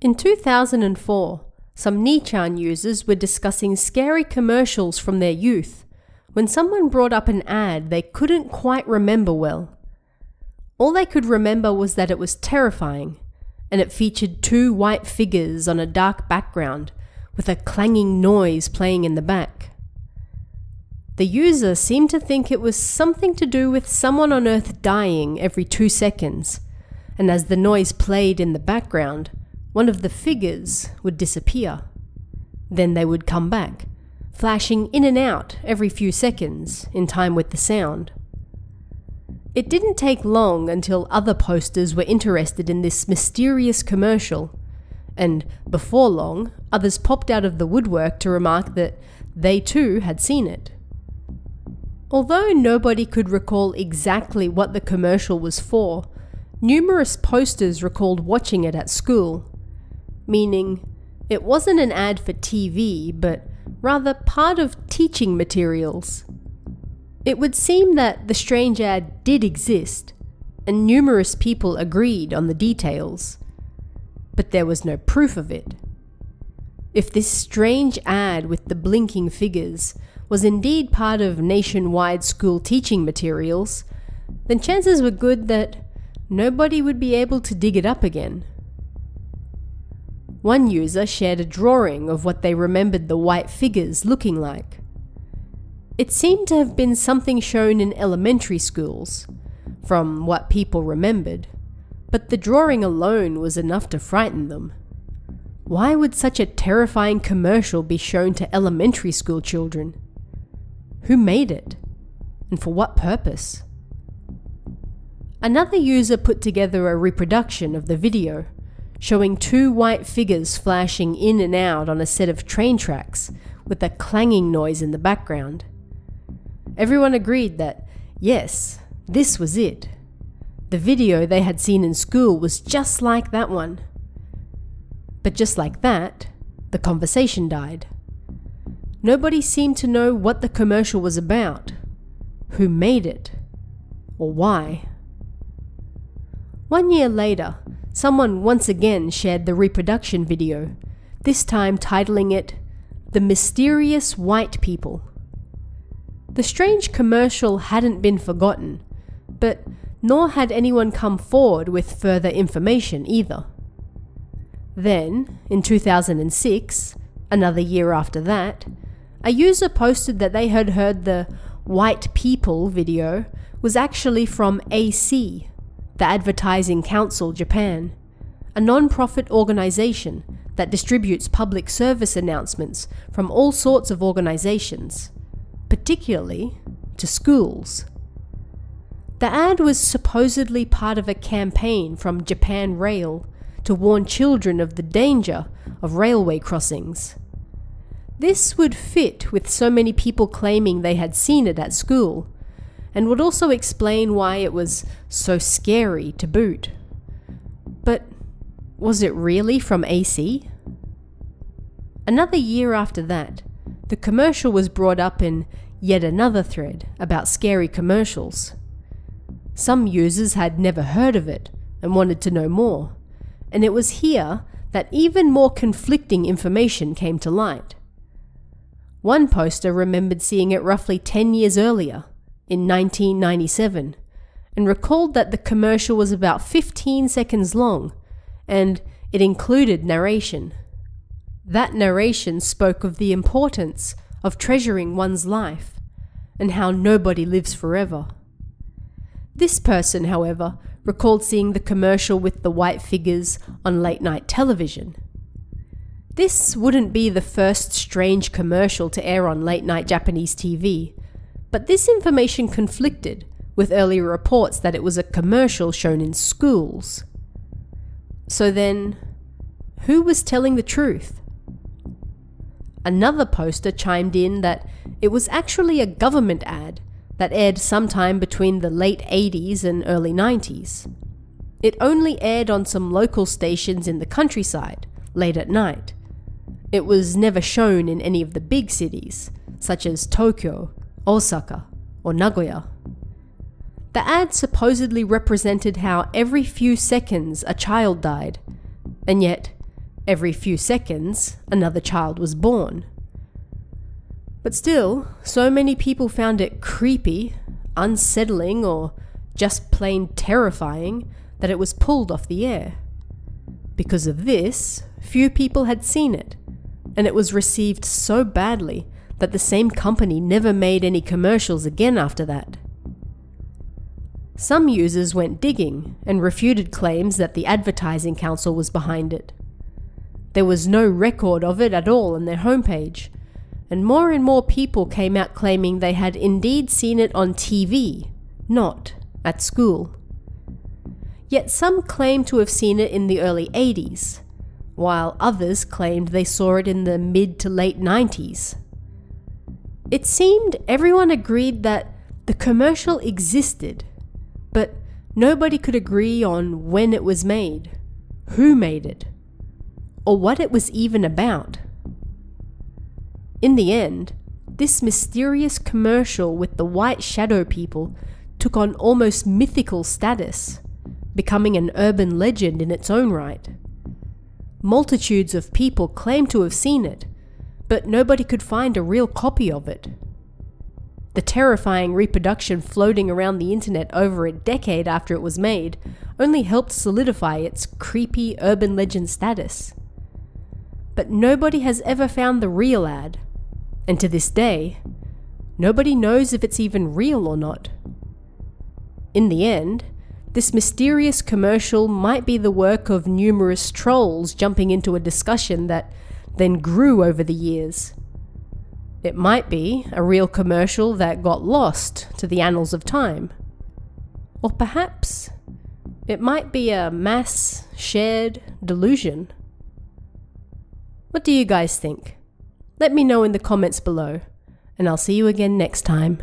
In 2004, some Nichan users were discussing scary commercials from their youth when someone brought up an ad they couldn't quite remember well. All they could remember was that it was terrifying, and it featured two white figures on a dark background with a clanging noise playing in the back. The user seemed to think it was something to do with someone on Earth dying every 2 seconds, and as the noise played in the background, one of the figures would disappear. Then they would come back, flashing in and out every few seconds in time with the sound. It didn't take long until other posters were interested in this mysterious commercial, and before long, others popped out of the woodwork to remark that they too had seen it. Although nobody could recall exactly what the commercial was for, numerous posters recalled watching it at school, meaning it wasn't an ad for TV, but rather part of teaching materials. It would seem that the strange ad did exist, and numerous people agreed on the details, but there was no proof of it. If this strange ad with the blinking figures was indeed part of nationwide school teaching materials, then chances were good that nobody would be able to dig it up again. One user shared a drawing of what they remembered the white figures looking like. It seemed to have been something shown in elementary schools, from what people remembered, but the drawing alone was enough to frighten them. Why would such a terrifying commercial be shown to elementary school children? Who made it? And for what purpose? Another user put together a reproduction of the video, showing two white figures flashing in and out on a set of train tracks with a clanging noise in the background. Everyone agreed that, yes, this was it. The video they had seen in school was just like that one. But just like that, the conversation died. Nobody seemed to know what the commercial was about, who made it, or why. 1 year later, someone once again shared the reproduction video, this time titling it, "The Mysterious White People." The strange commercial hadn't been forgotten, but nor had anyone come forward with further information either. Then, in 2006, another year after that, a user posted that they had heard the White People video was actually from AC, the Advertising Council Japan, a non-profit organization that distributes public service announcements from all sorts of organizations, particularly to schools. The ad was supposedly part of a campaign from Japan Rail to warn children of the danger of railway crossings. This would fit with so many people claiming they had seen it at school, and would also explain why it was so scary to boot. But was it really from AC? Another year after that, the commercial was brought up in yet another thread about scary commercials. Some users had never heard of it and wanted to know more, and it was here that even more conflicting information came to light. One poster remembered seeing it roughly 10 years earlier, in 1997, and recalled that the commercial was about 15 seconds long, and it included narration. That narration spoke of the importance of treasuring one's life, and how nobody lives forever. This person, however, recalled seeing the commercial with the white figures on late-night television. This wouldn't be the first strange commercial to air on late-night Japanese TV, but this information conflicted with earlier reports that it was a commercial shown in schools. So then, who was telling the truth? Another poster chimed in that it was actually a government ad that aired sometime between the late 80s and early 90s. It only aired on some local stations in the countryside, late at night. It was never shown in any of the big cities, such as Tokyo, Osaka, or Nagoya. The ad supposedly represented how every few seconds a child died, and yet Every few seconds, another child was born. But still, so many people found it creepy, unsettling, or just plain terrifying that it was pulled off the air. Because of this, few people had seen it, and it was received so badly that the same company never made any commercials again after that. Some users went digging and refuted claims that the Advertising Council was behind it. There was no record of it at all on their homepage, and more people came out claiming they had indeed seen it on TV, not at school. Yet some claimed to have seen it in the early 80s, while others claimed they saw it in the mid to late 90s. It seemed everyone agreed that the commercial existed, but nobody could agree on when it was made, who made it, or what it was even about. In the end, this mysterious commercial with the white shadow people took on almost mythical status, becoming an urban legend in its own right. Multitudes of people claimed to have seen it, but nobody could find a real copy of it. The terrifying reproduction floating around the internet over a decade after it was made only helped solidify its creepy urban legend status. But nobody has ever found the real ad, and to this day, nobody knows if it's even real or not. In the end, this mysterious commercial might be the work of numerous trolls jumping into a discussion that then grew over the years. It might be a real commercial that got lost to the annals of time. Or perhaps it might be a mass shared delusion. What do you guys think? Let me know in the comments below, and I'll see you again next time.